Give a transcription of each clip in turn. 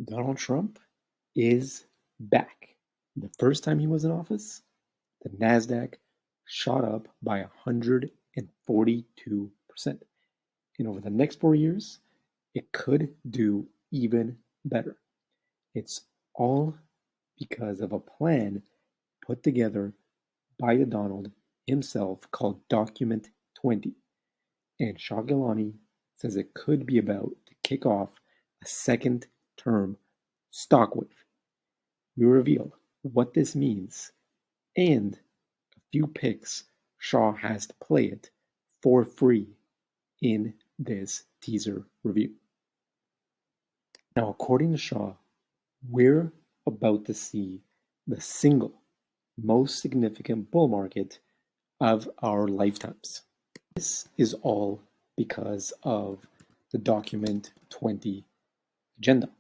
Donald Trump is back. The first time he was in office, the NASDAQ shot up by 142%. And over the next 4 years, it could do even better. It's all because of a plan put together by the Donald himself called Document 20. And Shah Gilani says it could be about to kick off a second term Stockwave. We reveal what this means and a few picks Shah has to play it for free in this teaser review. Now, according to Shah, we're about to see the single most significant bull market of our lifetimes. This is all because of the Document 20 agenda.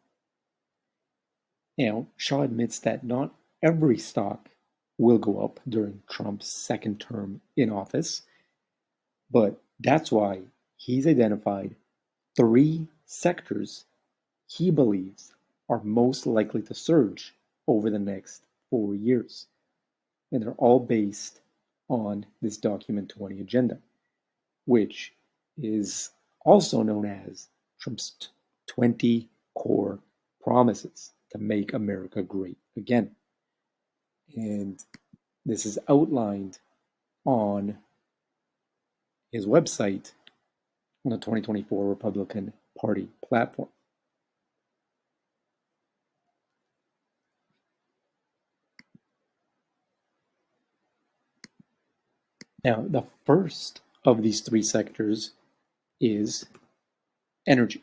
Now, Shah admits that not every stock will go up during Trump's second term in office, but that's why he's identified three sectors he believes are most likely to surge over the next 4 years. And they're all based on this Document 20 agenda, which is also known as Trump's 20 core promises to make America great again. And this is outlined on his website on the 2024 Republican Party platform. Now, the first of these three sectors is energy.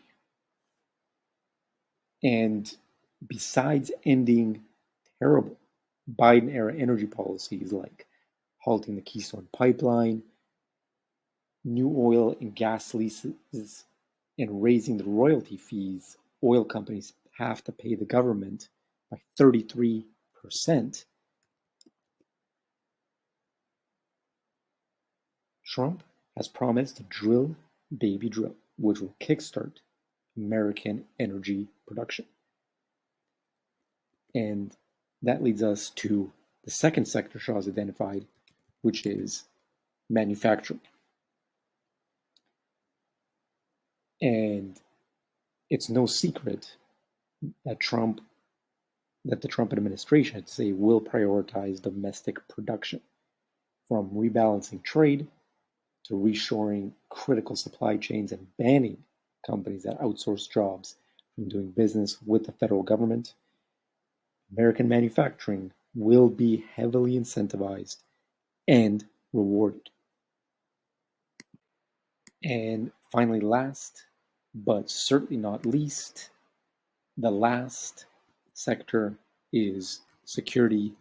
And besides ending terrible Biden era energy policies like halting the Keystone Pipeline, new oil and gas leases, and raising the royalty fees oil companies have to pay the government by 33%, Trump has promised to drill, baby drill, which will kickstart American energy production. And that leads us to the second sector Shah has identified, which is manufacturing. And it's no secret that the Trump administration, I'd say, will prioritize domestic production, from rebalancing trade to reshoring critical supply chains and banning companies that outsource jobs from doing business with the federal government. American manufacturing will be heavily incentivized and rewarded. And finally, last but certainly not least, the last sector is security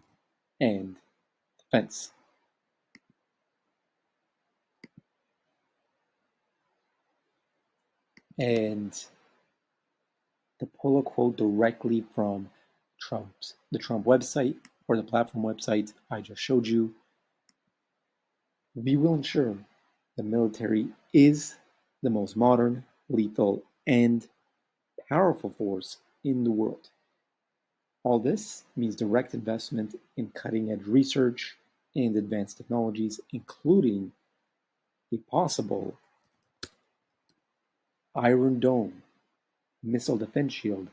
and defense. And to pull a quote directly from the Trump website or the platform website I just showed you, we will ensure the military is the most modern, lethal, and powerful force in the world. All this means direct investment in cutting-edge research and advanced technologies, including a possible Iron Dome missile defense shield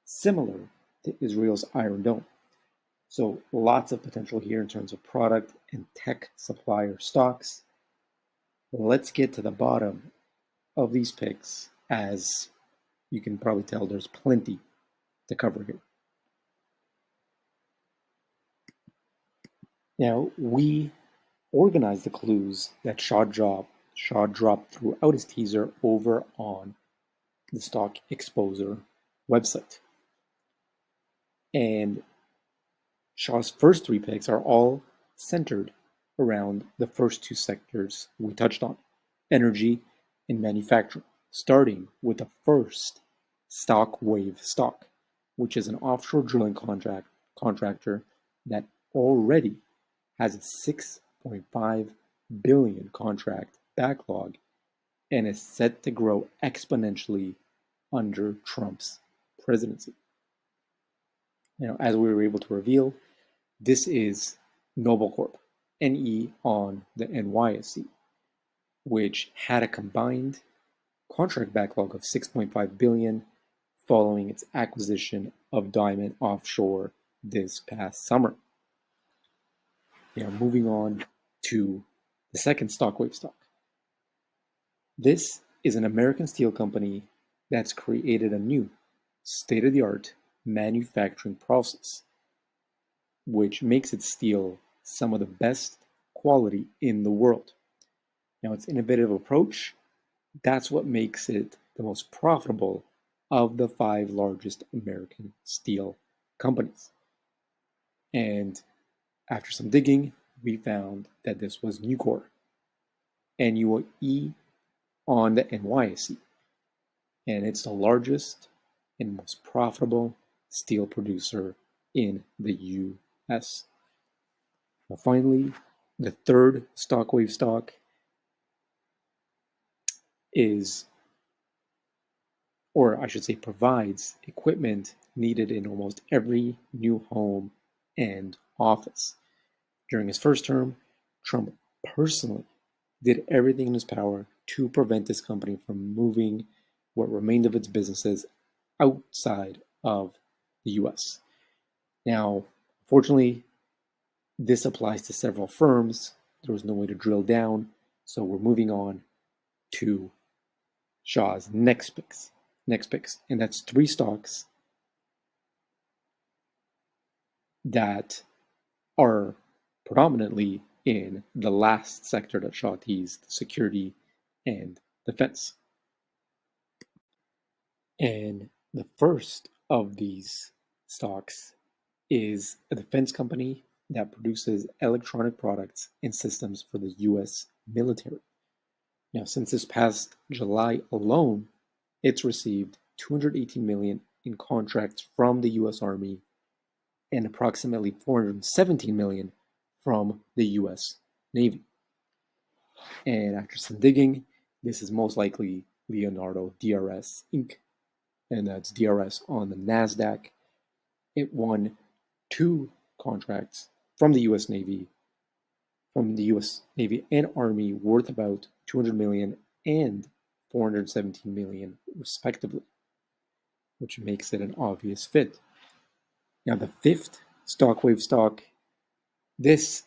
similar to Israel's Iron Dome. So lots of potential here in terms of product and tech supplier stocks. Let's get to the bottom of these picks. As you can probably tell, there's plenty to cover here. Now, we organized the clues that Shah dropped throughout his teaser over on the Stock Exposer website. And Shah's first three picks are all centered around the first two sectors we touched on, energy and manufacturing, starting with the first Stockwave stock, which is an offshore drilling contractor that already has a 6.5 billion contract backlog and is set to grow exponentially under Trump's presidency. As we were able to reveal, this is Noble Corp, NE on the NYSE, which had a combined contract backlog of 6.5 billion following its acquisition of Diamond Offshore this past summer. Moving on to the second Stockwave stock. This is an American steel company that's created a new state-of-the-art manufacturing process, which makes its steel some of the best quality in the world. Its innovative approach, that's what makes it the most profitable of the 5 largest American steel companies. And after some digging, we found that this was Nucor, NUE on the NYSE, and it's the largest and most profitable steel producer in the US. Now finally, the third Stockwave stock is, or I should say, provides equipment needed in almost every new home and office. During his first term, Trump personally did everything in his power to prevent this company from moving what remained of its businesses outside of the US. Now, fortunately, this applies to several firms. There was no way to drill down, so we're moving on to Shah's next picks, and that's 3 stocks that are predominantly in the last sector that Shah teased, security and defense. And the first of these stocks is a defense company that produces electronic products and systems for the US military. Now, since this past July alone, it's received 218 million in contracts from the US Army and approximately 417 million from the US Navy. And after some digging, this is most likely Leonardo DRS Inc., and that's DRS on the NASDAQ. It won 2 contracts from the US Navy, and Army worth about 200 million and 417 million respectively, which makes it an obvious fit. Now the 5th Stockwave stock, this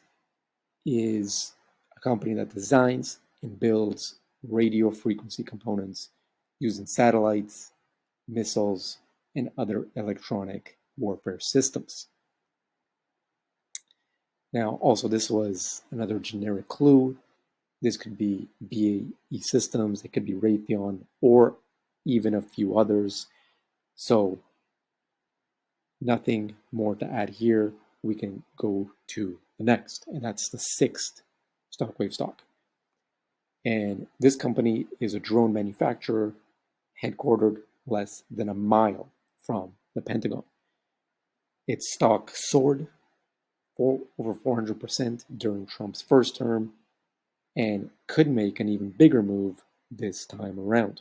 is a company that designs and builds radio frequency components using satellites, missiles, and other electronic warfare systems. Now, also, this was another generic clue. This could be BAE Systems, it could be Raytheon, or even a few others. So, nothing more to add here. We can go to the next, and that's the 6th Stockwave stock. And this company is a drone manufacturer headquartered less than a mile from the Pentagon. Its stock soared for over 400% during Trump's first term and could make an even bigger move this time around.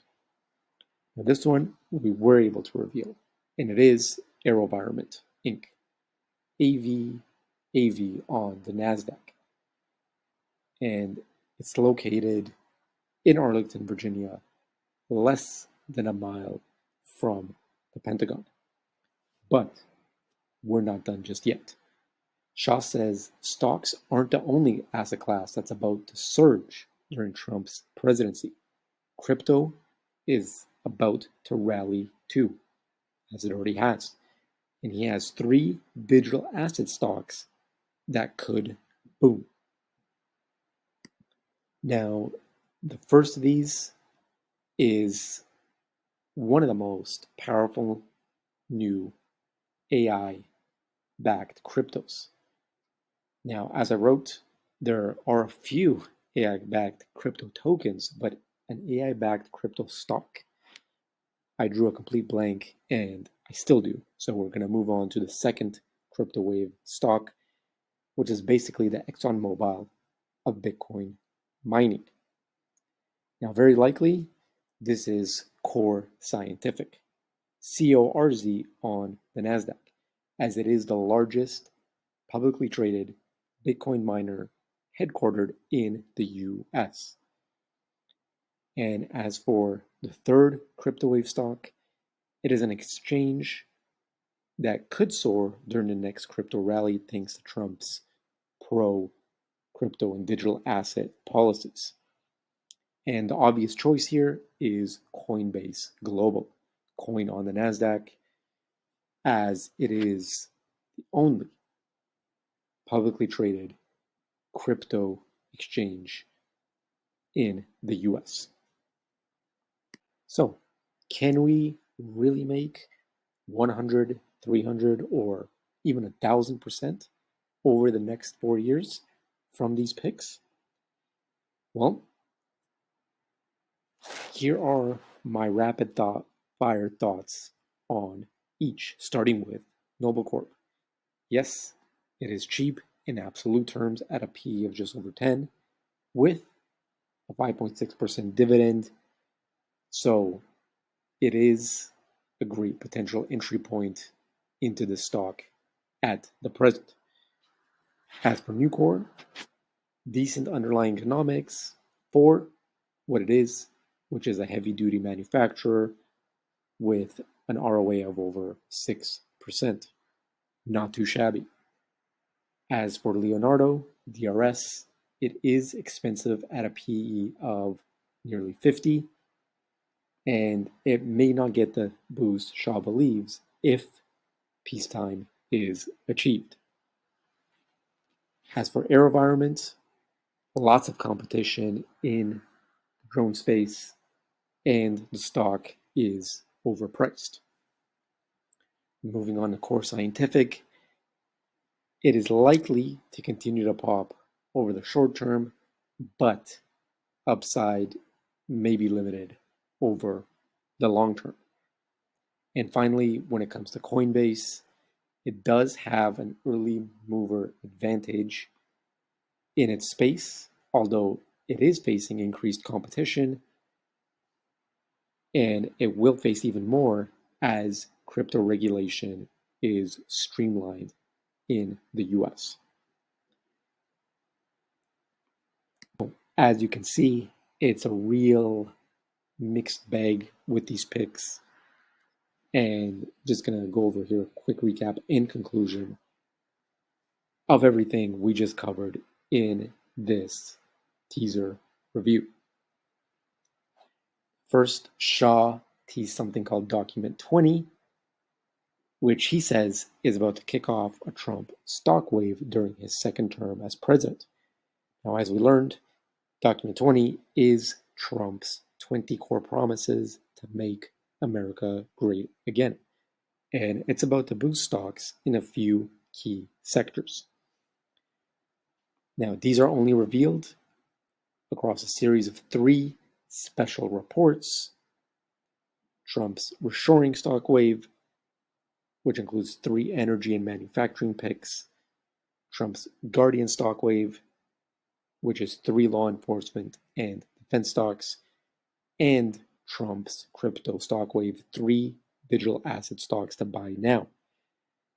Now, this one we were able to reveal, and it is AeroVironment Inc., AV on the NASDAQ. And it's located in Arlington, Virginia, less than a mile from the Pentagon. But we're not done just yet. Shah says stocks aren't the only asset class that's about to surge during Trump's presidency. Crypto is about to rally too, as it already has. And he has 3 digital asset stocks that could boom. Now, the first of these is one of the most powerful new AI-backed cryptos. Now, as I wrote, there are a few AI-backed crypto tokens, but an AI-backed crypto stock, I drew a complete blank, and I still do. So we're going to move on to the second crypto wave stock, which is basically the ExxonMobil of Bitcoin mining. Now, very likely, this is Core Scientific. CORZ on the NASDAQ, as it is the largest publicly traded Bitcoin miner headquartered in the US. And as for the third CryptoWave stock, it is an exchange that could soar during the next crypto rally thanks to Trump's pro-crypto and digital asset policies. And the obvious choice here is Coinbase Global, coin on the NASDAQ, as it is the only publicly traded crypto exchange in the US. So, can we really make 100, 300, or even 1,000% over the next 4 years from these picks? Well, here are my rapid fire thoughts on each, starting with Noble Corp. Yes, it is cheap in absolute terms at a PE of just over 10 with a 5.6% dividend. So it is a great potential entry point into the stock at the present. As for Nucor, decent underlying economics for what it is, which is a heavy-duty manufacturer with an ROA of over 6%. Not too shabby. As for Leonardo, DRS, it is expensive at a PE of nearly 50, and it may not get the boost Shah believes if peacetime is achieved. As for AeroVironment, lots of competition in the drone space, and the stock is overpriced. Moving on to Core Scientific, it is likely to continue to pop over the short term, but upside may be limited over the long term. And finally, when it comes to Coinbase, it does have an early mover advantage in its space, although it is facing increased competition, and it will face even more as crypto regulation is streamlined in the US. As you can see, it's a real mixed bag with these picks. And just going to go over here a quick recap and conclusion of everything we just covered in this teaser review. First, Shah teased something called Document 20, which he says is about to kick off a Trump Stockwave during his second term as president. Now, as we learned, Document 20 is Trump's 20 core promises to make America great again. And it's about to boost stocks in a few key sectors. Now, these are only revealed across a series of 3 special reports: Trump's reshoring Stockwave, which includes 3 energy and manufacturing picks; Trump's Guardian Stockwave, which is 3 law enforcement and defense stocks; and Trump's crypto Stockwave, 3 digital asset stocks to buy now.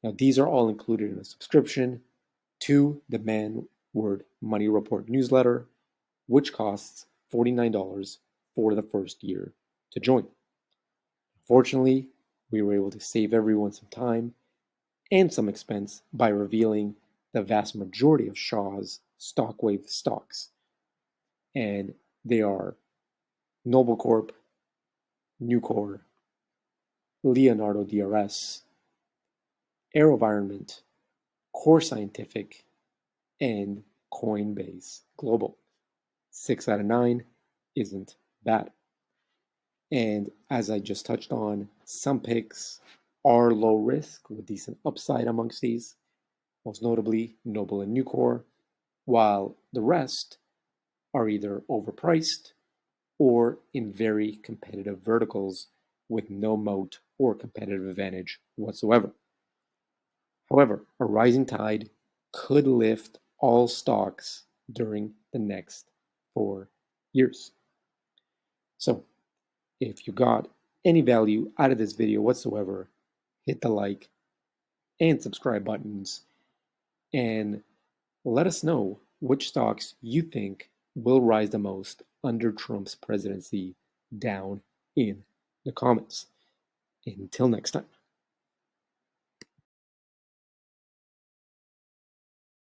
Now, these are all included in a subscription to the Man-Word Money Report newsletter, which costs $49 for the first year to join. Fortunately, we were able to save everyone some time and some expense by revealing the vast majority of Shah's Stockwave stocks. And they are Noble Corp, Nucor, Leonardo DRS, AeroVironment, Core Scientific, and Coinbase Global. 6 out of 9 isn't bad. And as I just touched on, some picks are low risk with decent upside amongst these, most notably Noble and Nucor, while the rest are either overpriced or in very competitive verticals with no moat or competitive advantage whatsoever. However, a rising tide could lift all stocks during the next 4 years. So, if you got any value out of this video whatsoever, hit the like and subscribe buttons and let us know which stocks you think will rise the most under Trump's presidency down in the comments. Until next time.